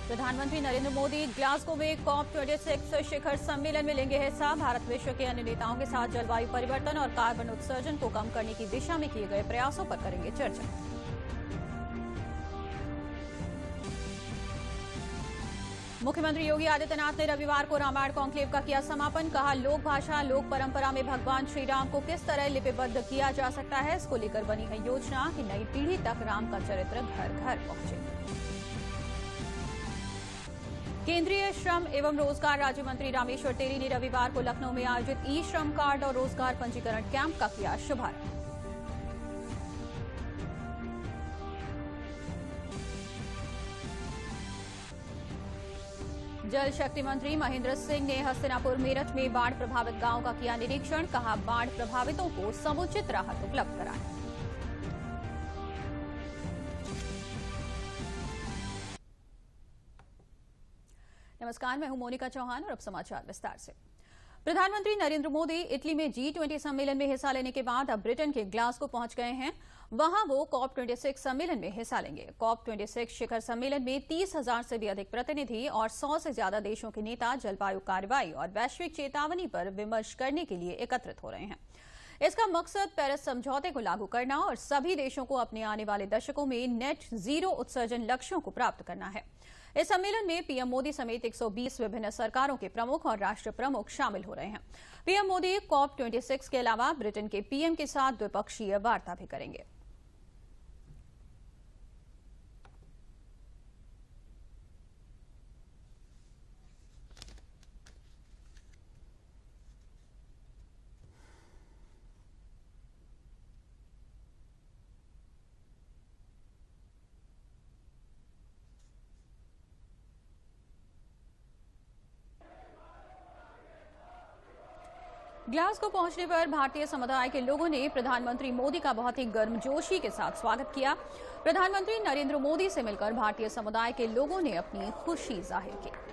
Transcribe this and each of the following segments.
प्रधानमंत्री नरेंद्र मोदी ग्लासगो में COP26 शिखर सम्मेलन में लेंगे हिस्सा। भारत विश्व के अन्य नेताओं के साथ जलवायु परिवर्तन और कार्बन उत्सर्जन को कम करने की दिशा में किए गए प्रयासों पर करेंगे चर्चा। मुख्यमंत्री योगी आदित्यनाथ ने रविवार को रामायण कॉन्क्लेव का किया समापन। कहा, लोक भाषा लोक परंपरा में भगवान श्री राम को किस तरह लिपिबद्ध किया जा सकता है, इसको लेकर बनी है योजना कि नई पीढ़ी तक राम का चरित्र घर घर पहुंचे। केंद्रीय श्रम एवं रोजगार राज्य मंत्री रामेश्वर तेली ने रविवार को लखनऊ में आयोजित ई श्रम कार्ड और रोजगार पंजीकरण कैंप का किया शुभारंभ। जल शक्ति मंत्री महेंद्र सिंह ने हस्तिनापुर मेरठ में बाढ़ प्रभावित गांव का किया निरीक्षण। कहा, बाढ़ प्रभावितों को समुचित राहत उपलब्ध कराएं। नमस्कार, मैं हूं मोनिका चौहान और अब समाचार विस्तार से। प्रधानमंत्री नरेंद्र मोदी इटली में G20 सम्मेलन में हिस्सा लेने के बाद अब ब्रिटेन के ग्लासगो पहुंच गए हैं। वहां वो COP26 सम्मेलन में हिस्सा लेंगे। COP26 शिखर सम्मेलन में 30,000 से भी अधिक प्रतिनिधि और 100 से ज्यादा देशों के नेता जलवायु कार्रवाई और वैश्विक चेतावनी पर विमर्श करने के लिए एकत्रित हो रहे हैं। इसका मकसद पेरिस समझौते को लागू करना और सभी देशों को अपने आने वाले दशकों में नेट जीरो उत्सर्जन लक्ष्यों को प्राप्त करना है। इस सम्मेलन में पीएम मोदी समेत 120 विभिन्न सरकारों के प्रमुख और राष्ट्र प्रमुख शामिल हो रहे हैं। पीएम मोदी COP26 के अलावा ब्रिटेन के पीएम के साथ द्विपक्षीय वार्ता भी करेंगे। ग्लासगो पहुंचने पर भारतीय समुदाय के लोगों ने प्रधानमंत्री मोदी का बहुत ही गर्मजोशी के साथ स्वागत किया। प्रधानमंत्री नरेंद्र मोदी से मिलकर भारतीय समुदाय के लोगों ने अपनी खुशी जाहिर की।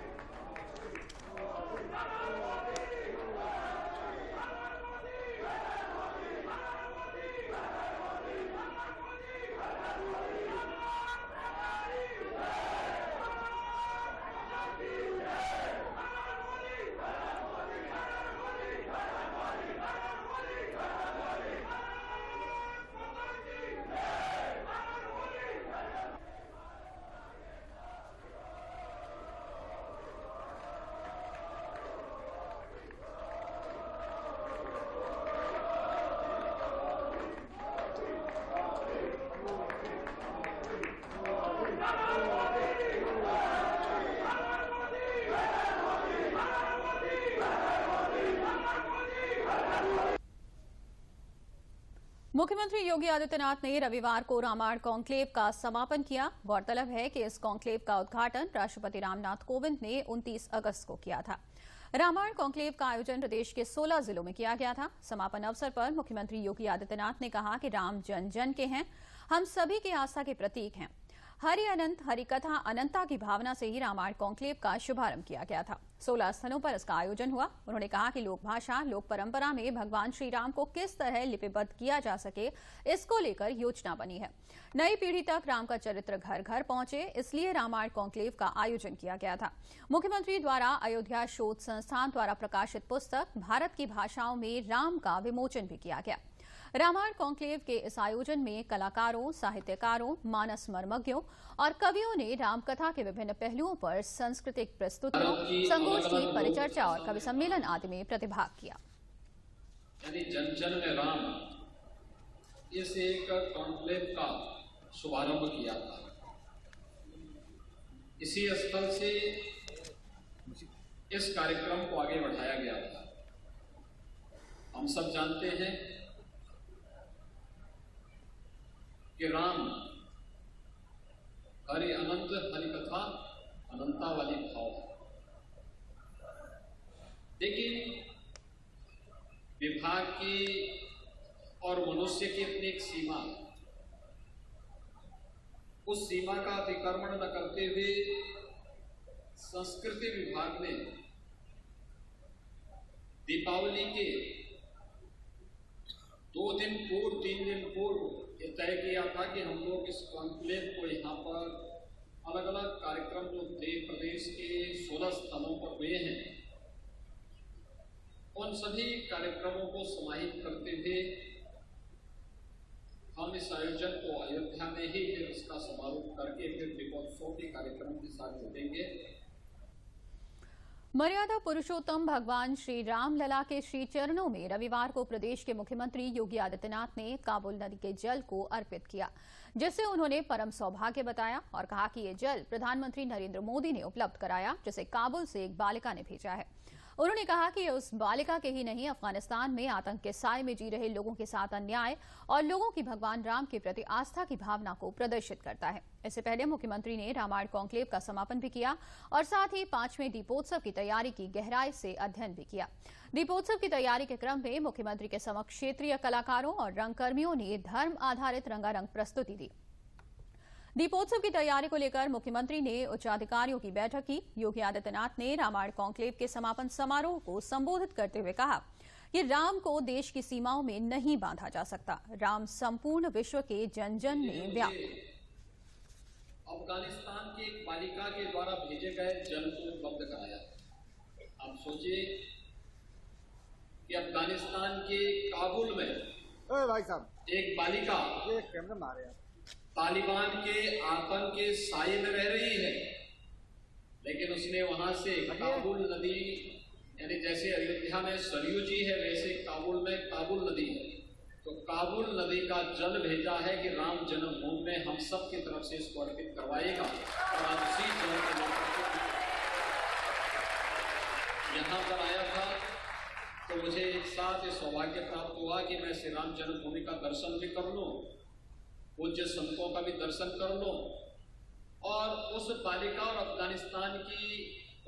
मुख्यमंत्री योगी आदित्यनाथ ने रविवार को रामायण कॉन्क्लेव का समापन किया। गौरतलब है कि इस कॉन्क्लेव का उद्घाटन राष्ट्रपति रामनाथ कोविंद ने 29 अगस्त को किया था। रामायण कॉन्क्लेव का आयोजन प्रदेश के 16 जिलों में किया गया था। समापन अवसर पर मुख्यमंत्री योगी आदित्यनाथ ने कहा कि राम जन जन के हैं, हम सभी की आस्था के प्रतीक हैं। हरि अनंत हरि कथा अनंता की भावना से ही रामायण कॉन्क्लेव का शुभारंभ किया गया था। 16 स्थानों पर इसका आयोजन हुआ। उन्होंने कहा कि लोक भाषा लोक परंपरा में भगवान श्री राम को किस तरह लिपिबद्ध किया जा सके, इसको लेकर योजना बनी है। नई पीढ़ी तक राम का चरित्र घर घर पहुंचे, इसलिए रामायण कॉन्क्लेव का आयोजन किया गया था। मुख्यमंत्री द्वारा अयोध्या शोध संस्थान द्वारा प्रकाशित पुस्तक भारत की भाषाओं में राम का विमोचन भी किया गया। रामायण कॉन्क्लेव के इस आयोजन में कलाकारों, साहित्यकारों, मानस मर्मज्ञों और कवियों ने रामकथा के विभिन्न पहलुओं पर सांस्कृतिक प्रस्तुतियों, संगोष्ठी, परिचर्चा और कवि सम्मेलन आदि में प्रतिभाग किया। यानी जन जन में राम, इस एक कॉन्क्लेव का शुभारंभ किया था। इसी स्थल से इस कार्यक्रम को आगे बढ़ाया गया था। हम सब जानते हैं कि राम हरि अनंत हरि कथा अनंता वाली भाव है। लेकिन विभाग की और मनुष्य की अपनी एक सीमा, उस सीमा का अतिक्रमण न करते हुए संस्कृति विभाग ने दीपावली के 2 दिन पूर्व 3 दिन पूर्व ये तय किया था कि हम लोग इस कॉन्क्लेव को यहाँ पर अलग अलग कार्यक्रम कार्यक्रम जो प्रदेश के 16 स्थानों पर हुए हैं, उन सभी कार्यक्रमों को समाहित करते हुए हम इस आयोजन को अयोध्या में ही फिर इसका समारोह करके फिर दीपोत्सव के कार्यक्रम के साथ जुड़ेंगे। मर्यादा पुरुषोत्तम भगवान श्री राम लला के श्री चरणों में रविवार को प्रदेश के मुख्यमंत्री योगी आदित्यनाथ ने काबुल नदी के जल को अर्पित किया, जिसे उन्होंने परम सौभाग्य बताया और कहा कि ये जल प्रधानमंत्री नरेंद्र मोदी ने उपलब्ध कराया, जिसे काबुल से एक बालिका ने भेजा है। उन्होंने कहा कि उस बालिका के ही नहीं, अफगानिस्तान में आतंक के साए में जी रहे लोगों के साथ अन्याय और लोगों की भगवान राम के प्रति आस्था की भावना को प्रदर्शित करता है। इससे पहले मुख्यमंत्री ने रामायण कॉन्क्लेव का समापन भी किया और साथ ही 5वें दीपोत्सव की तैयारी की गहराई से अध्ययन भी किया। दीपोत्सव की तैयारी के क्रम में मुख्यमंत्री के समक्ष क्षेत्रीय कलाकारों और रंगकर्मियों ने धर्म आधारित रंगारंग प्रस्तुति दी। दीपोत्सव की तैयारी को लेकर मुख्यमंत्री ने उच्चाधिकारियों की बैठक की। योगी आदित्यनाथ ने रामायण कॉन्क्लेव के समापन समारोह को संबोधित करते हुए कहा कि राम को देश की सीमाओं में नहीं बांधा जा सकता। राम संपूर्ण विश्व के जन जन में व्याप्त। अफगानिस्तान की एक बालिका के द्वारा भेजे गए जल को उपलब्ध कराया। आप सोचिए कि अफगानिस्तान के काबुल में भाई साहब एक बालिका तालिबान के आतंक के साए में रह रही है, लेकिन उसने वहां से काबुल नदी, यानी जैसे अयोध्या में सरयू जी है वैसे काबुल में काबुल नदी है, तो काबुल नदी का जल भेजा है कि राम जन्मभूमि में हम सब की तरफ से इसको अर्पित करवाएगा। और आज उसी जल को यहाँ पर आया था तो मुझे एक साथ ये सौभाग्य प्राप्त हुआ कि मैं श्री राम जन्मभूमि का दर्शन भी कर लूं, पूज्य संतों का भी दर्शन कर लो और उस बालिका और अफगानिस्तान की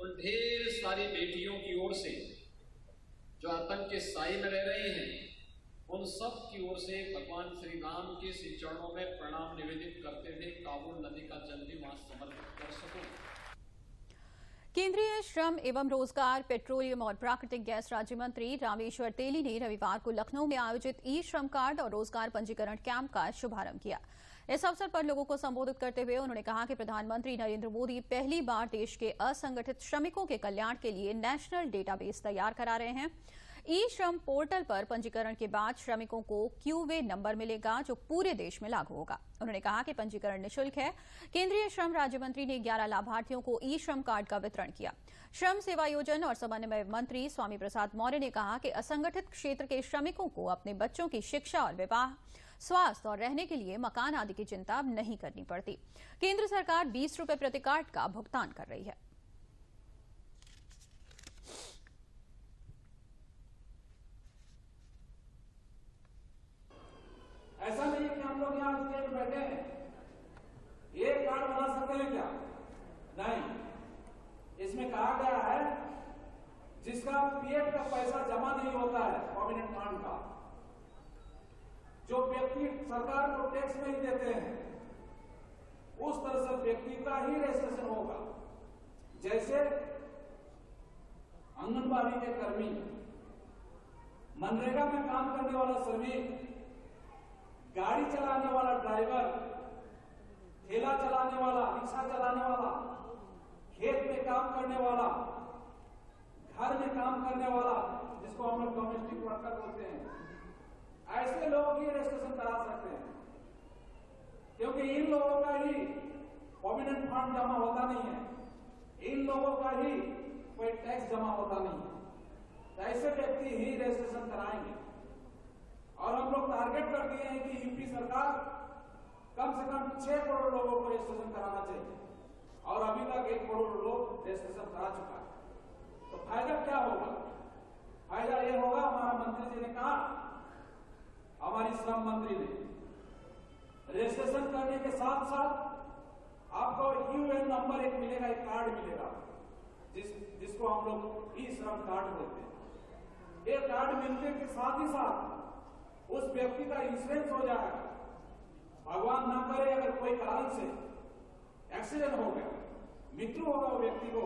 उन ढेर सारी बेटियों की ओर से जो आतंक के साए में रह रही हैं, उन सब की ओर से भगवान श्री राम के श्री चरणों में प्रणाम निवेदित करते हुए काबुल नदी का जल भी वहां समर्पित कर सकूं। केंद्रीय श्रम एवं रोजगार, पेट्रोलियम और प्राकृतिक गैस राज्य मंत्री रामेश्वर तेली ने रविवार को लखनऊ में आयोजित ई श्रम कार्ड और रोजगार पंजीकरण कैंप का शुभारंभ किया। इस अवसर पर लोगों को संबोधित करते हुए उन्होंने कहा कि प्रधानमंत्री नरेंद्र मोदी पहली बार देश के असंगठित श्रमिकों के कल्याण के लिए नेशनल डेटाबेस तैयार करा रहे हैं। ई श्रम पोर्टल पर पंजीकरण के बाद श्रमिकों को क्यूवे नंबर मिलेगा, जो पूरे देश में लागू होगा। उन्होंने कहा कि पंजीकरण निःशुल्क है। केंद्रीय श्रम राज्य मंत्री ने 11 लाभार्थियों को ई श्रम कार्ड का वितरण किया। श्रम सेवायोजन और समन्वय मंत्री स्वामी प्रसाद मौर्य ने कहा कि असंगठित क्षेत्र के श्रमिकों को अपने बच्चों की शिक्षा और विवाह, स्वास्थ्य और रहने के लिए मकान आदि की चिंता नहीं करनी पड़ती। केंद्र सरकार 20 रुपए प्रति कार्ड का भुगतान कर रही है। ऐसा नहीं कि हम लोग यहाँ स्टेज बैठे हैं, एक कार्ड बना सकते हैं क्या? नहीं। इसमें कहा गया है जिसका पीएफ का पैसा जमा नहीं होता है, प्रोविडेंट फंड का, जो व्यक्ति सरकार को टैक्स नहीं देते हैं, उस तरह से व्यक्ति का ही रजिस्ट्रेशन होगा। जैसे आंगनबाड़ी के कर्मी, मनरेगा में काम करने वाला श्रमिक, गाड़ी चलाने वाला ड्राइवर, ठेला चलाने वाला, रिक्शा चलाने वाला, खेत में काम करने वाला, घर में काम करने वाला, जिसको हम लोग डोमेस्टिक वर्कर बोलते हैं, ऐसे लोग ही रजिस्ट्रेशन करा सकते हैं, क्योंकि इन लोगों का ही प्रोविडेंट फंड जमा होता नहीं है, इन लोगों का ही कोई टैक्स जमा होता नहीं है। तो ऐसे व्यक्ति ही रजिस्ट्रेशन कराएंगे। और हम लोग टारगेट कर दिए हैं कि यूपी सरकार कम से कम 6 करोड़ लोगों को रजिस्ट्रेशन कराना चाहिए, और अभी तक 1 करोड़ लोग रजिस्ट्रेशन करा चुका है। तो फायदा क्या होगा? फायदा यह होगा, हमारा मंत्री जी ने कहा, हमारी श्रम मंत्री ने, रजिस्ट्रेशन करने के साथ साथ आपको यूएन नंबर एक मिलेगा, एक कार्ड मिलेगा, जिसको हम लोग ई श्रम कार्ड बोलते हैं। ये कार्ड मिलने के साथ ही साथ उस व्यक्ति का इंश्योरेंस हो जाएगा। भगवान ना करे अगर कोई कारण से एक्सीडेंट हो गया, मृत्यु होगा वो व्यक्ति को,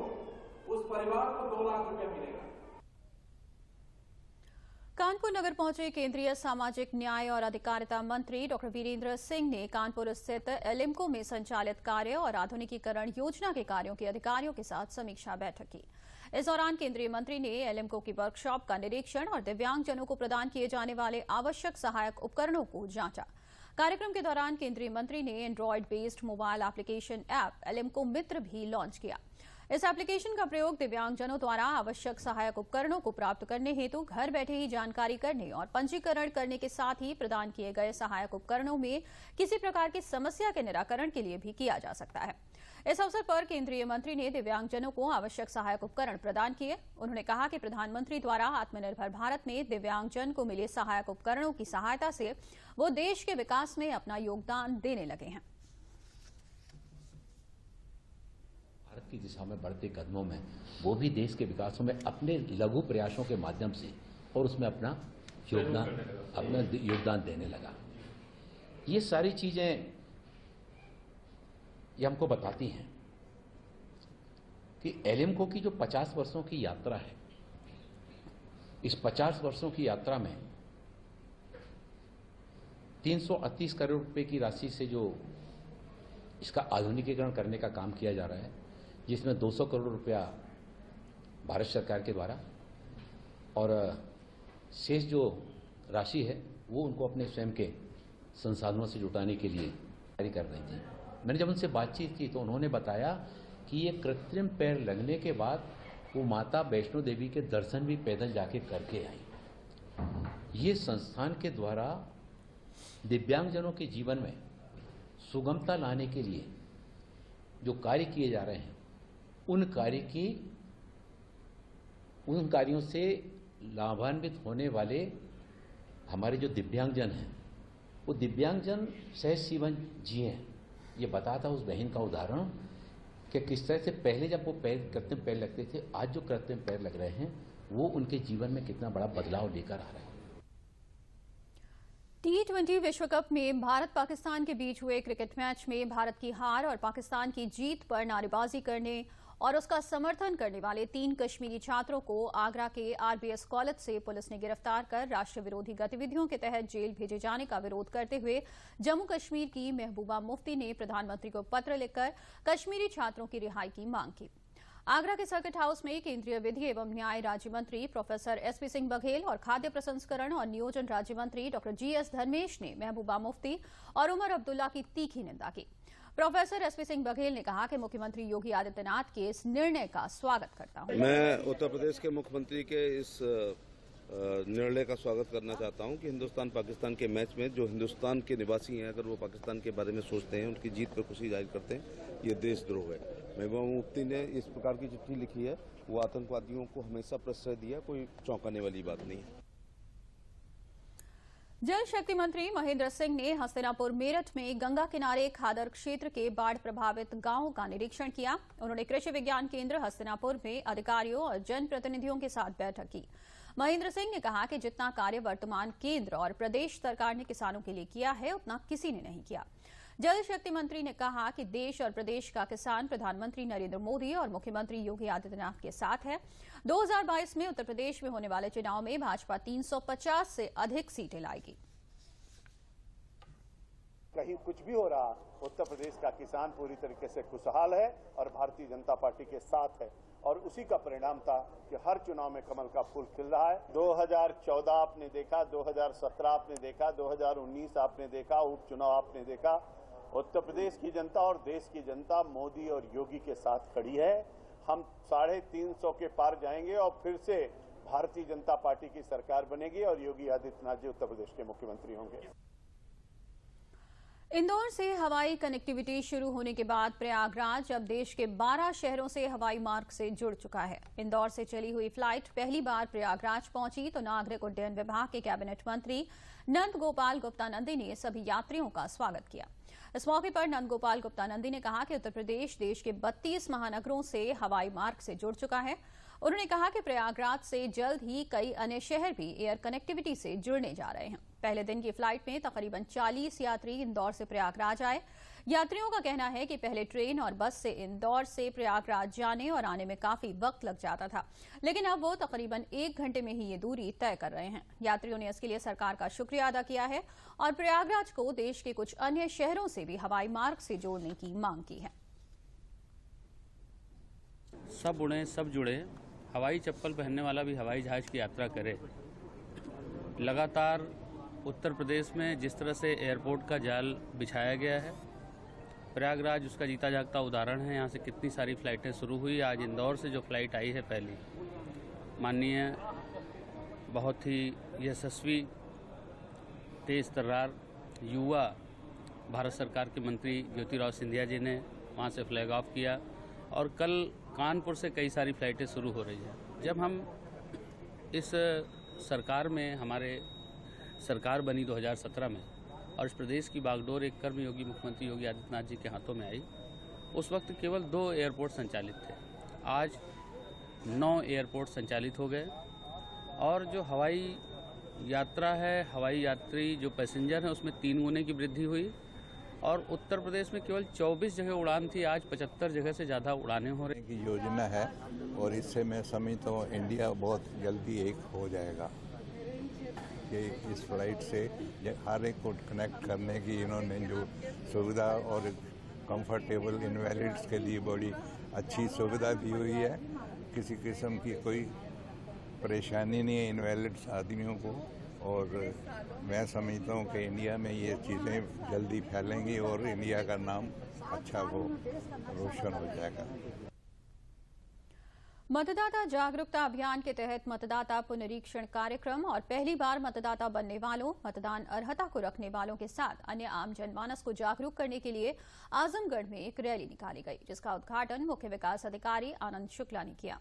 उस परिवार को 2 लाख रुपया मिलेगा। कानपुर नगर पहुंचे केंद्रीय सामाजिक न्याय और अधिकारिता मंत्री डॉक्टर वीरेंद्र सिंह ने कानपुर स्थित एलिम्को में संचालित कार्य और आधुनिकीकरण योजना के कार्यों के अधिकारियों के साथ समीक्षा बैठक की। इस दौरान केंद्रीय मंत्री ने एलिम्को की वर्कशॉप का निरीक्षण और दिव्यांगजनों को प्रदान किए जाने वाले आवश्यक सहायक उपकरणों को जांचा। कार्यक्रम के दौरान केंद्रीय मंत्री ने android based mobile application app Alimco Mitra भी लॉन्च किया। इस एप्लीकेशन का प्रयोग दिव्यांगजनों द्वारा आवश्यक सहायक उपकरणों को प्राप्त करने हेतु घर बैठे ही जानकारी करने और पंजीकरण करने के साथ ही प्रदान किए गए सहायक उपकरणों में किसी प्रकार की समस्या के निराकरण के लिए भी किया जा सकता है। इस अवसर पर केंद्रीय मंत्री ने दिव्यांगजनों को आवश्यक सहायक उपकरण प्रदान किए। उन्होंने कहा कि प्रधानमंत्री द्वारा आत्मनिर्भर भारत में दिव्यांगजन को मिले सहायक उपकरणों की सहायता से वो देश के विकास में अपना योगदान देने लगे हैं। भारत की दिशा में बढ़ते कदमों में वो भी देश के विकासों में अपने लघु प्रयासों के माध्यम से और उसमें अपना योगदान देने लगा। ये सारी चीजें ये हमको बताती हैं कि एलिम्को की जो 50 वर्षों की यात्रा है, इस 50 वर्षों की यात्रा में 338 करोड़ रुपए की राशि से जो इसका आधुनिकीकरण करने का काम किया जा रहा है, जिसमें 200 करोड़ रुपया भारत सरकार के द्वारा और शेष जो राशि है वो उनको अपने स्वयं के संसाधनों से जुटाने के लिए तैयारी कर रही थी। मैंने जब उनसे बातचीत की तो उन्होंने बताया कि ये कृत्रिम पैर लगने के बाद वो माता वैष्णो देवी के दर्शन भी पैदल जाके करके आई। ये संस्थान के द्वारा दिव्यांगजनों के जीवन में सुगमता लाने के लिए जो कार्य किए जा रहे हैं, उन कार्यों से लाभान्वित होने वाले हमारे जो दिव्यांगजन हैं, वो दिव्यांगजन सहज जीवन जिए। ये बताता उस बहन का उदाहरण कि किस तरह से पहले जब वो कृत्रिम पैर लगते थे, आज जो कृत्रिम पैर लग रहे हैं वो उनके जीवन में कितना बड़ा बदलाव लेकर आ रहा है। T20 विश्व कप में भारत पाकिस्तान के बीच हुए क्रिकेट मैच में भारत की हार और पाकिस्तान की जीत पर नारेबाजी करने और उसका समर्थन करने वाले 3 कश्मीरी छात्रों को आगरा के RBS कॉलेज से पुलिस ने गिरफ्तार कर राष्ट्र विरोधी गतिविधियों के तहत जेल भेजे जाने का विरोध करते हुए जम्मू कश्मीर की महबूबा मुफ्ती ने प्रधानमंत्री को पत्र लिखकर कश्मीरी छात्रों की रिहाई की मांग की। आगरा के सर्किट हाउस में केंद्रीय विधि एवं न्याय राज्य मंत्री प्रोफेसर SP सिंह बघेल और खाद्य प्रसंस्करण और नियोजन राज्य मंत्री डॉक्टर GS धर्मेश ने महबूबा मुफ्ती और उमर अब्दुल्ला की तीखी निंदा की। प्रोफेसर SP सिंह बघेल ने कहा कि मुख्यमंत्री योगी आदित्यनाथ के इस निर्णय का स्वागत करता हूं। मैं उत्तर प्रदेश के मुख्यमंत्री के इस निर्णय का स्वागत करना चाहता हूं कि हिंदुस्तान पाकिस्तान के मैच में जो हिंदुस्तान के निवासी हैं, अगर वो पाकिस्तान के बारे में सोचते हैं, उनकी जीत पर खुशी जाहिर करते हैं, ये देशद्रोह है। महबूबा मुफ्ती ने इस प्रकार की चिट्ठी लिखी है, वो आतंकवादियों को हमेशा प्रश्रय दिया, कोई चौंकाने वाली बात नहीं है। जल शक्ति मंत्री महेंद्र सिंह ने हस्तिनापुर मेरठ में गंगा किनारे खादर क्षेत्र के बाढ़ प्रभावित गांवों का निरीक्षण किया। उन्होंने कृषि विज्ञान केंद्र हस्तिनापुर में अधिकारियों और जनप्रतिनिधियों के साथ बैठक की। महेंद्र सिंह ने कहा कि जितना कार्य वर्तमान केंद्र और प्रदेश सरकार ने किसानों के लिए किया है, उतना किसी ने नहीं किया। जल शक्ति मंत्री ने कहा कि देश और प्रदेश का किसान प्रधानमंत्री नरेंद्र मोदी और मुख्यमंत्री योगी आदित्यनाथ के साथ है। 2022 में उत्तर प्रदेश में होने वाले चुनाव में भाजपा 350 से अधिक सीटें लाएगी। कहीं कुछ भी हो रहा, उत्तर प्रदेश का किसान पूरी तरीके से खुशहाल है और भारतीय जनता पार्टी के साथ है, और उसी का परिणाम था कि हर चुनाव में कमल का फूल खिल रहा है। 2014 आपने देखा, 2017 आपने देखा, 2019 आपने देखा, उपचुनाव आपने देखा। उत्तर प्रदेश की जनता और देश की जनता मोदी और योगी के साथ खड़ी है। हम 350 के पार जाएंगे और फिर से भारतीय जनता पार्टी की सरकार बनेगी और योगी आदित्यनाथ जी उत्तर प्रदेश के मुख्यमंत्री होंगे। इंदौर से हवाई कनेक्टिविटी शुरू होने के बाद प्रयागराज अब देश के 12 शहरों से हवाई मार्ग से जुड़ चुका है। इंदौर से चली हुई फ्लाइट पहली बार प्रयागराज पहुंची तो नागरिक उड्डयन विभाग के कैबिनेट मंत्री नंद गोपाल गुप्ता नंदी ने सभी यात्रियों का स्वागत किया। इस मौके पर नंद गोपाल गुप्ता नंदी ने कहा कि उत्तर प्रदेश देश के 32 महानगरों से हवाई मार्ग से जुड़ चुका है। उन्होंने कहा कि प्रयागराज से जल्द ही कई अन्य शहर भी एयर कनेक्टिविटी से जुड़ने जा रहे हैं। पहले दिन की फ्लाइट में तकरीबन 40 यात्री इंदौर से प्रयागराज आए। यात्रियों का कहना है कि पहले ट्रेन और बस से इंदौर से प्रयागराज जाने और आने में काफी वक्त लग जाता था, लेकिन अब वो तकरीबन 1 घंटे में ही ये दूरी तय कर रहे हैं। यात्रियों ने इसके लिए सरकार का शुक्रिया अदा किया है और प्रयागराज को देश के कुछ अन्य शहरों से भी हवाई मार्ग से जोड़ने की मांग की है। सब उड़े, सब जुड़े, हवाई चप्पल पहनने वाला भी हवाई जहाज की यात्रा करे। लगातार उत्तर प्रदेश में जिस तरह से एयरपोर्ट का जाल बिछाया गया है, प्रयागराज उसका जीता जागता उदाहरण है। यहाँ से कितनी सारी फ्लाइटें शुरू हुई। आज इंदौर से जो फ्लाइट आई है पहली, माननीय बहुत ही यशस्वी, तेज तर्रार युवा भारत सरकार के मंत्री ज्योतिराव सिंधिया जी ने वहाँ से फ्लैग ऑफ किया और कल कानपुर से कई सारी फ्लाइटें शुरू हो रही हैं। जब हम इस सरकार में, हमारे सरकार बनी 2017 में और इस प्रदेश की बागडोर एक कर्मयोगी मुख्यमंत्री योगी आदित्यनाथ जी के हाथों में आई, उस वक्त केवल 2 एयरपोर्ट संचालित थे। आज 9 एयरपोर्ट संचालित हो गए और जो हवाई यात्रा है, हवाई यात्री जो पैसेंजर हैं, उसमें 3 गुने की वृद्धि हुई और उत्तर प्रदेश में केवल 24 जगह उड़ान थी, आज 75 जगह से ज़्यादा उड़ानें हो रही की योजना है और इससे मैं समझता हूँ इंडिया बहुत जल्दी एक हो जाएगा कि इस फ्लाइट से हर एक को कनेक्ट करने की इन्होंने जो सुविधा और कंफर्टेबल इनवैलिड्स के लिए बड़ी अच्छी सुविधा दी हुई है। किसी किस्म की कोई परेशानी नहीं है इनवैलिड्स आदमियों को और मैं समझता हूँ कि इंडिया में ये चीज़ें जल्दी फैलेंगी और इंडिया का नाम अच्छा वो रोशन हो जाएगा। मतदाता जागरूकता अभियान के तहत मतदाता पुनरीक्षण कार्यक्रम और पहली बार मतदाता बनने वालों, मतदान अर्हता को रखने वालों के साथ अन्य आम जनमानस को जागरूक करने के लिए आजमगढ़ में एक रैली निकाली गई, जिसका उद्घाटन मुख्य विकास अधिकारी आनंद शुक्ला ने किया।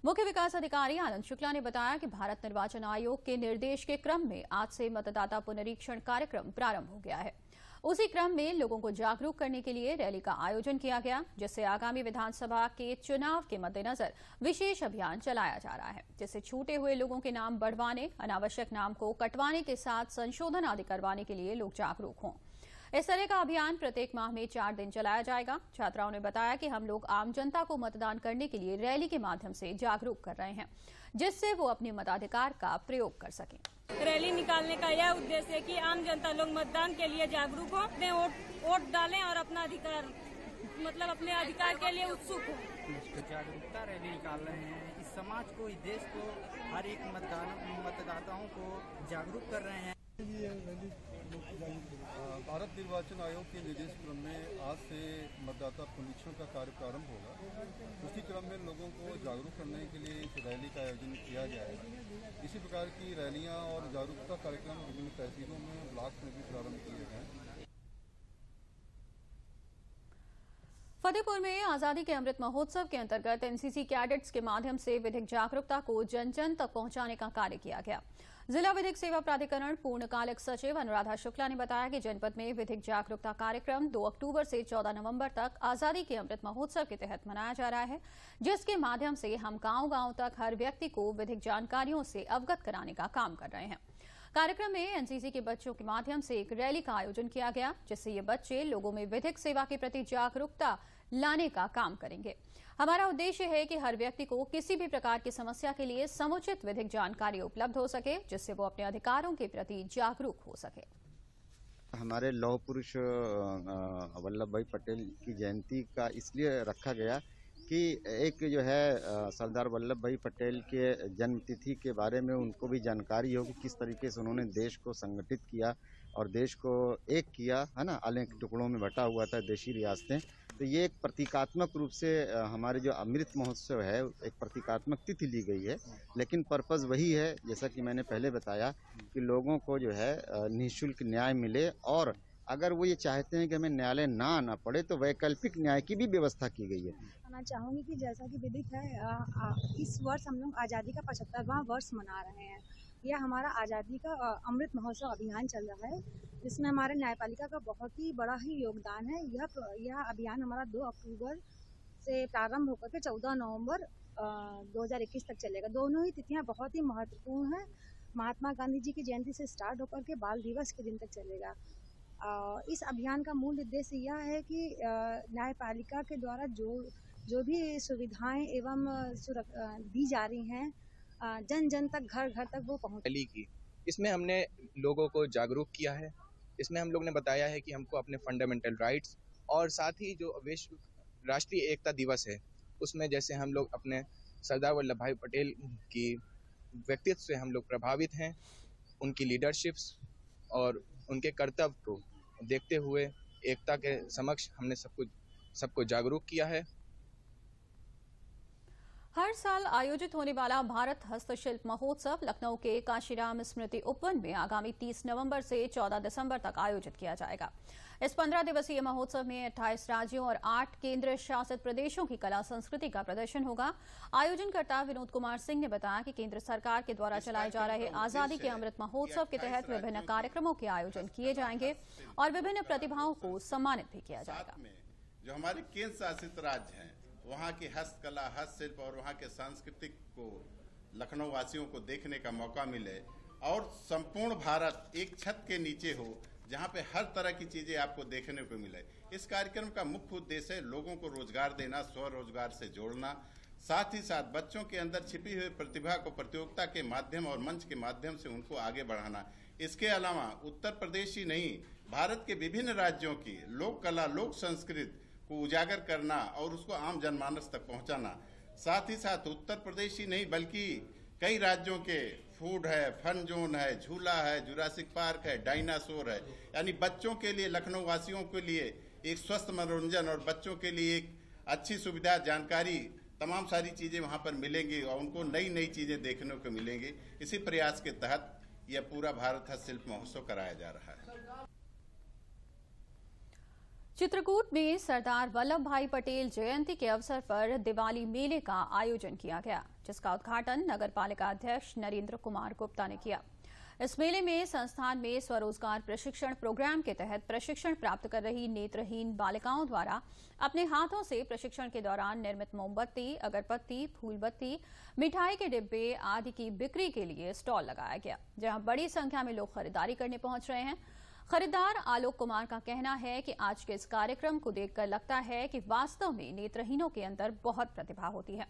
मुख्य विकास अधिकारी आनंद शुक्ला ने बताया कि भारत निर्वाचन आयोग के निर्देश के क्रम में आज से मतदाता पुनरीक्षण कार्यक्रम प्रारंभ हो गया है। उसी क्रम में लोगों को जागरूक करने के लिए रैली का आयोजन किया गया, जिससे आगामी विधानसभा के चुनाव के मद्देनजर विशेष अभियान चलाया जा रहा है, जिससे छूटे हुए लोगों के नाम बढ़वाने, अनावश्यक नाम को कटवाने के साथ संशोधन आदि करवाने के लिए लोग जागरूक हों। इस तरह का अभियान प्रत्येक माह में 4 दिन चलाया जाएगा। छात्राओं ने बताया कि हम लोग आम जनता को मतदान करने के लिए रैली के माध्यम से जागरूक कर रहे हैं, जिससे वो अपने मताधिकार का प्रयोग कर सकें। रैली निकालने का यह उद्देश्य है कि आम जनता लोग मतदान के लिए जागरूक हो, अपने वोट डालें और अपना अधिकार, मतलब अपने अधिकार के लिए उत्सुक हो। जागरूकता रैली निकाल रहे हैं। इस समाज को, इस देश को, हर एक मतदाताओं को जागरूक कर रहे हैं। भारत निर्वाचन आयोग के निर्देश क्रम में आज से मतदाता पुनरीक्षण का कार्य प्रारंभ होगा। उसी क्रम में लोगों को जागरूक करने के लिए इस रैली का आयोजन किया गया है। इसी प्रकार की रैलियां और जागरूकता कार्यक्रम विभिन्न तहसीलों में, ब्लॉक में भी प्रारंभ किए गए। फतेहपुर में आजादी के अमृत महोत्सव के अंतर्गत एनसीसी कैडेट्स के माध्यम से विधिक जागरूकता को जन जन तक पहुंचाने का कार्य किया गया। जिला विधिक सेवा प्राधिकरण पूर्णकालिक सचिव अनुराधा शुक्ला ने बताया कि जनपद में विधिक जागरूकता कार्यक्रम 2 अक्टूबर से 14 नवंबर तक आजादी के अमृत महोत्सव के तहत मनाया जा रहा है, जिसके माध्यम से हम गांव-गांव तक हर व्यक्ति को विधिक जानकारियों से अवगत कराने का काम कर रहे हैं। कार्यक्रम में एनसीसी के बच्चों के माध्यम से एक रैली का आयोजन किया गया, जिससे ये बच्चे लोगों में विधिक सेवा के प्रति जागरूकता लाने का काम करेंगे। हमारा उद्देश्य है कि हर व्यक्ति को किसी भी प्रकार की समस्या के लिए समुचित विधिक जानकारी उपलब्ध हो सके, जिससे वो अपने अधिकारों के प्रति जागरूक हो सके। हमारे लौह पुरुष वल्लभ भाई पटेल की जयंती का इसलिए रखा गया कि एक जो है सरदार वल्लभ भाई पटेल के जन्म तिथि के बारे में उनको भी जानकारी हो कि किस तरीके से उन्होंने देश को संगठित किया और देश को एक किया, है ना, अलग टुकड़ों में बटा हुआ था देशी रियासतें। तो ये एक प्रतीकात्मक रूप से हमारे जो अमृत महोत्सव है, एक प्रतीकात्मक तिथि ली गई है, लेकिन पर्पज़ वही है, जैसा कि मैंने पहले बताया, कि लोगों को जो है निःशुल्क न्याय मिले और अगर वो ये चाहते हैं कि हमें न्यायालय ना आना पड़े तो वैकल्पिक न्याय की भी व्यवस्था की गई है। मैं चाहूँगी कि जैसा कि विदित है, इस वर्ष हम लोग आज़ादी का 75वां वर्ष मना रहे हैं। यह हमारा आज़ादी का अमृत महोत्सव अभियान चल रहा है, जिसमें हमारे न्यायपालिका का बहुत ही बड़ा ही योगदान है। यह अभियान हमारा 2 अक्टूबर से प्रारंभ होकर के 14 नवंबर 2021 तक चलेगा। दोनों ही तिथियां बहुत ही महत्वपूर्ण हैं। महात्मा गांधी जी की जयंती से स्टार्ट होकर के बाल दिवस के दिन तक चलेगा। इस अभियान का मूल उद्देश्य यह है कि न्यायपालिका के द्वारा जो भी सुविधाएं एवं दी जा रही हैं, जन जन तक, घर घर तक वो पहुंच की। इसमें हमने लोगों को जागरूक किया है। इसमें हम लोग ने बताया है कि हमको अपने फंडामेंटल राइट्स और साथ ही जो विश्व राष्ट्रीय एकता दिवस है उसमें जैसे हम लोग अपने सरदार वल्लभ भाई पटेल की व्यक्तित्व से हम लोग प्रभावित हैं, उनकी लीडरशिप्स और उनके कर्तव्य को देखते हुए एकता के समक्ष हमने सबको जागरूक किया है। हर साल आयोजित होने वाला भारत हस्तशिल्प महोत्सव लखनऊ के काशीराम स्मृति उपवन में आगामी 30 नवंबर से 14 दिसंबर तक आयोजित किया जाएगा। इस 15 दिवसीय महोत्सव में 28 राज्यों और 8 केंद्र शासित प्रदेशों की कला संस्कृति का प्रदर्शन होगा। आयोजनकर्ता विनोद कुमार सिंह ने बताया कि केंद्र सरकार के द्वारा चलाए जा रहे आजादी के अमृत महोत्सव के तहत विभिन्न कार्यक्रमों के आयोजन किए जाएंगे और विभिन्न प्रतिभाओं को सम्मानित भी किया जाएगा। जो हमारे केंद्र शासित राज्य हैं, वहाँ की हस्तकला, हस्तशिल्प और वहाँ के सांस्कृतिक को लखनऊ वासियों को देखने का मौका मिले और संपूर्ण भारत एक छत के नीचे हो जहाँ पे हर तरह की चीजें आपको देखने को मिले। इस कार्यक्रम का मुख्य उद्देश्य है लोगों को रोजगार देना, स्वरोजगार से जोड़ना, साथ ही साथ बच्चों के अंदर छिपी हुई प्रतिभा को प्रतियोगिता के माध्यम और मंच के माध्यम से उनको आगे बढ़ाना। इसके अलावा उत्तर प्रदेश ही नहीं, भारत के विभिन्न राज्यों की लोक कला, लोक संस्कृति को उजागर करना और उसको आम जनमानस तक पहुंचाना। साथ ही साथ उत्तर प्रदेश ही नहीं बल्कि कई राज्यों के फूड है, फन जोन है, झूला है, जुरासिक पार्क है, डायनासोर है, यानी बच्चों के लिए, लखनऊ वासियों के लिए एक स्वस्थ मनोरंजन और बच्चों के लिए एक अच्छी सुविधा, जानकारी, तमाम सारी चीजें वहां पर मिलेंगी और उनको नई नई चीजें देखने को मिलेंगी। इसी प्रयास के तहत यह पूरा भारत हस्तशिल्प महोत्सव कराया जा रहा है। चित्रकूट में सरदार वल्लभ भाई पटेल जयंती के अवसर पर दिवाली मेले का आयोजन किया गया, जिसका उद्घाटन नगर पालिका अध्यक्ष नरेंद्र कुमार गुप्ता ने किया। इस मेले में संस्थान में स्वरोजगार प्रशिक्षण प्रोग्राम के तहत प्रशिक्षण प्राप्त कर रही नेत्रहीन बालिकाओं द्वारा अपने हाथों से प्रशिक्षण के दौरान निर्मित मोमबत्ती, अगरबत्ती, फूलबत्ती, मिठाई के डिब्बे आदि की बिक्री के लिए स्टॉल लगाया गया, जहां बड़ी संख्या में लोग खरीदारी करने पहुंच रहे हैं। खरीदार आलोक कुमार का कहना है कि आज के इस कार्यक्रम को देखकर लगता है कि वास्तव में नेत्रहीनों के अंदर बहुत प्रतिभा होती है।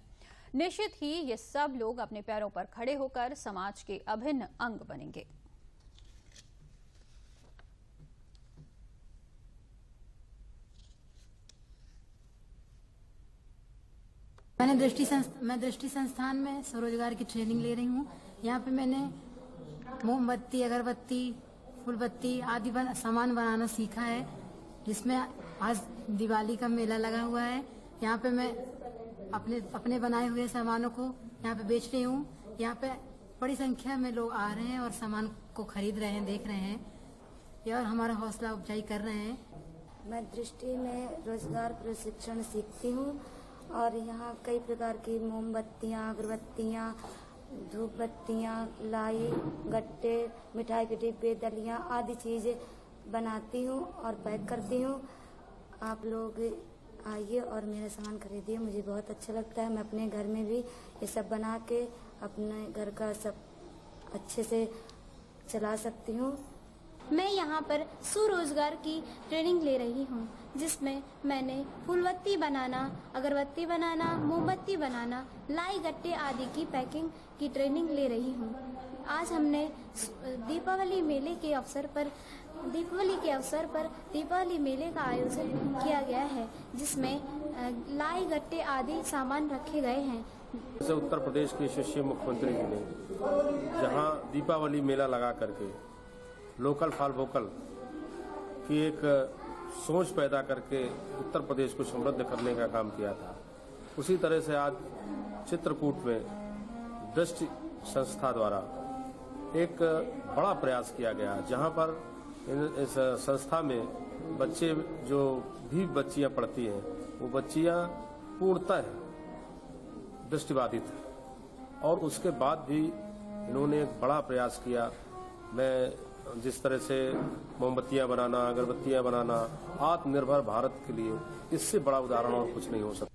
निश्चित ही ये सब लोग अपने पैरों पर खड़े होकर समाज के अभिन्न अंग बनेंगे। मैं दृष्टि संस्थान में स्वरोजगार की ट्रेनिंग ले रही हूँ। यहाँ पे मैंने मोमबत्ती, अगरबत्ती, फूलबत्ती आदि सामान बनाना सीखा है, जिसमें आज दिवाली का मेला लगा हुआ है। यहाँ पे मैं अपने बनाए हुए सामानों को यहाँ पे बेच रही हूँ। यहाँ पे बड़ी संख्या में लोग आ रहे हैं और सामान को खरीद रहे हैं, देख रहे हैं और हमारा हौसला अफजाई कर रहे हैं। मैं दृष्टि में रोजगार प्रशिक्षण सीखती हूँ और यहाँ कई प्रकार की मोमबत्तियाँ, अगरबत्तियाँ, धूप बत्तियाँ, लाई, गट्टे, मिठाई के डिब्बे, दलिया आदि चीजें बनाती हूँ और पैक करती हूँ। आप लोग आइए और मेरा सामान खरीदिए, मुझे बहुत अच्छा लगता है। मैं अपने घर में भी ये सब बना के अपने घर का सब अच्छे से चला सकती हूँ। मैं यहाँ पर स्वरोजगार की ट्रेनिंग ले रही हूँ, जिसमें मैंने फूलबत्ती बनाना, अगरबत्ती बनाना, मोमबत्ती बनाना, लाई गट्टे आदि की पैकिंग की ट्रेनिंग ले रही हूँ। आज हमने दीपावली के अवसर पर दीपावली मेले का आयोजन किया गया है, जिसमें लाई गट्टे आदि सामान रखे गए हैं। जैसे उत्तर प्रदेश के यशस्वी मुख्यमंत्री जी ने जहाँ दीपावली मेला लगा करके लोकल फॉर वोकल की एक सोच पैदा करके उत्तर प्रदेश को समृद्ध करने का काम किया था, उसी तरह से आज चित्रकूट में दृष्टि संस्था द्वारा एक बड़ा प्रयास किया गया, जहां पर इस संस्था में बच्चे जो भी बच्चियां पढ़ती हैं वो बच्चियां पूर्णतः दृष्टिबाधित हैं और उसके बाद भी इन्होंने एक बड़ा प्रयास किया। मैं जिस तरह से मोमबत्तियां बनाना, अगरबत्तियां बनाना, आत्मनिर्भर भारत के लिए इससे बड़ा उदाहरण और कुछ नहीं हो सकता।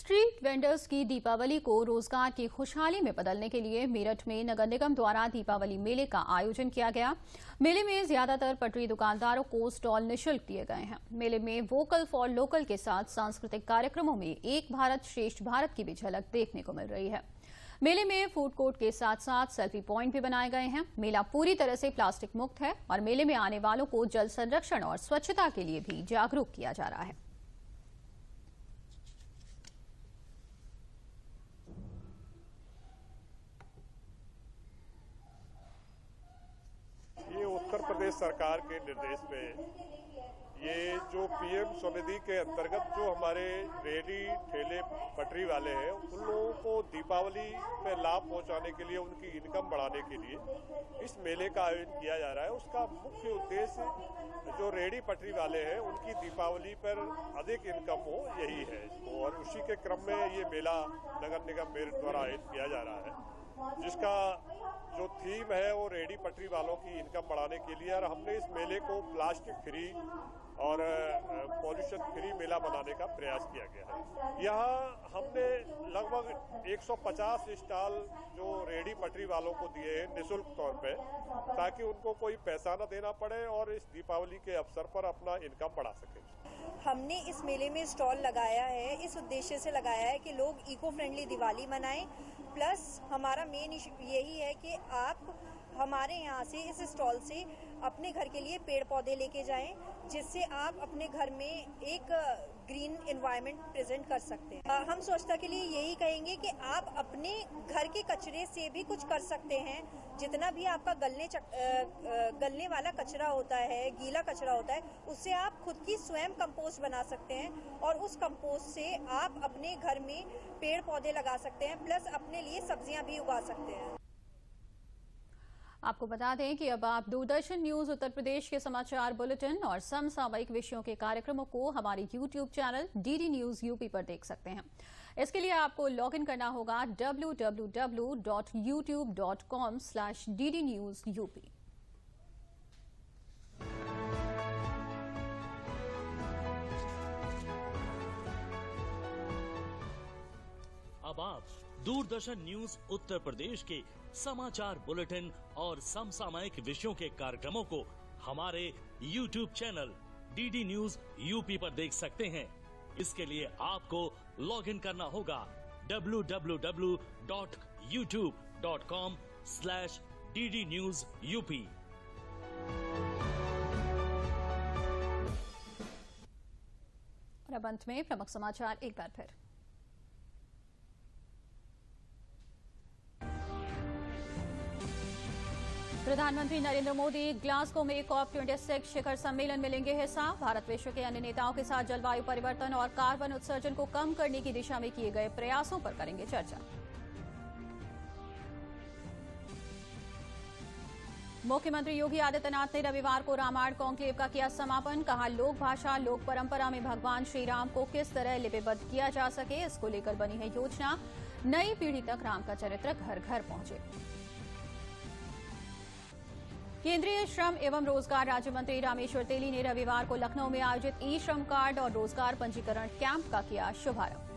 स्ट्रीट वेंडर्स की दीपावली को रोजगार की खुशहाली में बदलने के लिए मेरठ में नगर निगम द्वारा दीपावली मेले का आयोजन किया गया। मेले में ज्यादातर पटरी दुकानदारों को स्टॉल निःशुल्क दिए गए हैं। मेले में वोकल फॉर लोकल के साथ सांस्कृतिक कार्यक्रमों में एक भारत श्रेष्ठ भारत की भी झलक देखने को मिल रही है। मेले में फूड कोर्ट के साथ साथ सेल्फी पॉइंट भी बनाए गए हैं। मेला पूरी तरह से प्लास्टिक मुक्त है और मेले में आने वालों को जल संरक्षण और स्वच्छता के लिए भी जागरूक किया जा रहा है। ये उत्तर प्रदेश सरकार के निर्देश में ये जो पीएम स्वनिधि के अंतर्गत जो हमारे रेहड़ी ठेले पटरी वाले हैं उन लोगों को दीपावली में लाभ पहुंचाने के लिए, उनकी इनकम बढ़ाने के लिए इस मेले का आयोजन किया जा रहा है। उसका मुख्य उद्देश्य जो रेहड़ी पटरी वाले हैं उनकी दीपावली पर अधिक इनकम हो, यही है। और उसी के क्रम में ये मेला नगर निगम मेरठ द्वारा आयोजित किया जा रहा है, जिसका जो थीम है वो रेहड़ी पटरी वालों की इनकम बढ़ाने के लिए। और हमने इस मेले को प्लास्टिक फ्री और पॉल्यूशन फ्री मेला बनाने का प्रयास किया गया है। यहाँ हमने लगभग 150 स्टॉल जो रेहड़ी पटरी वालों को दिए हैं निःशुल्क तौर पे, ताकि उनको कोई पैसा न देना पड़े और इस दीपावली के अवसर पर अपना इनकम बढ़ा सके। हमने इस मेले में स्टॉल लगाया है, इस उद्देश्य से लगाया है कि लोग इको फ्रेंडली दिवाली मनाएं। प्लस हमारा मेन यही है कि आप हमारे यहाँ से इस स्टॉल से अपने घर के लिए पेड़ पौधे लेके जाएं, जिससे आप अपने घर में एक ग्रीन एनवायरनमेंट प्रेजेंट कर सकते हैं। हम स्वच्छता के लिए यही कहेंगे कि आप अपने घर के कचरे से भी कुछ कर सकते हैं। जितना भी आपका गलने वाला कचरा होता है, गीला कचरा होता है, उससे आप खुद की स्वयं कंपोस्ट बना सकते हैं और उस कंपोस्ट से आप अपने घर में पेड़ पौधे लगा सकते हैं, प्लस अपने लिए सब्जियां भी उगा सकते हैं। आपको बता दें कि अब आप दूरदर्शन न्यूज उत्तर प्रदेश के समाचार बुलेटिन और समसामयिक विषयों के कार्यक्रमों को हमारे YouTube channel DD News UP पर देख सकते हैं। इसके लिए आपको लॉगिन करना होगा www.youtube.com/ddnewsup। अब आप दूरदर्शन न्यूज उत्तर प्रदेश के समाचार बुलेटिन और समसामयिक विषयों के कार्यक्रमों को हमारे YouTube channel DD News UP पर देख सकते हैं। इसके लिए आपको लॉगिन करना होगा www.youtube.com/ddnewsup। और अब अंत में प्रमुख समाचार एक बार फिर। प्रधानमंत्री नरेंद्र मोदी ग्लासगो में COP26 शिखर सम्मेलन में लेंगे हिस्सा। भारत विश्व के अन्य नेताओं के साथ जलवायु परिवर्तन और कार्बन उत्सर्जन को कम करने की दिशा में किए गए प्रयासों पर करेंगे चर्चा। मुख्यमंत्री योगी आदित्यनाथ ने रविवार को रामायण कॉन्क्लेव का किया समापन। कहा, लोक भाषा लोक परंपरा में भगवान श्री राम को किस तरह लिपिबद्ध किया जा सके, इसको लेकर बनी है योजना। नई पीढ़ी तक राम का चरित्र घर घर पहुंचे। केंद्रीय श्रम एवं रोजगार राज्य मंत्री रामेश्वर तेली ने रविवार को लखनऊ में आयोजित ई-श्रम कार्ड और रोजगार पंजीकरण कैंप का किया शुभारंभ।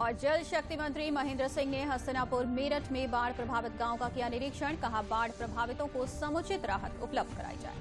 और जल शक्ति मंत्री महेंद्र सिंह ने हस्तिनापुर मेरठ में बाढ़ प्रभावित गांव का किया निरीक्षण। कहा, बाढ़ प्रभावितों को समुचित राहत उपलब्ध कराई जाए।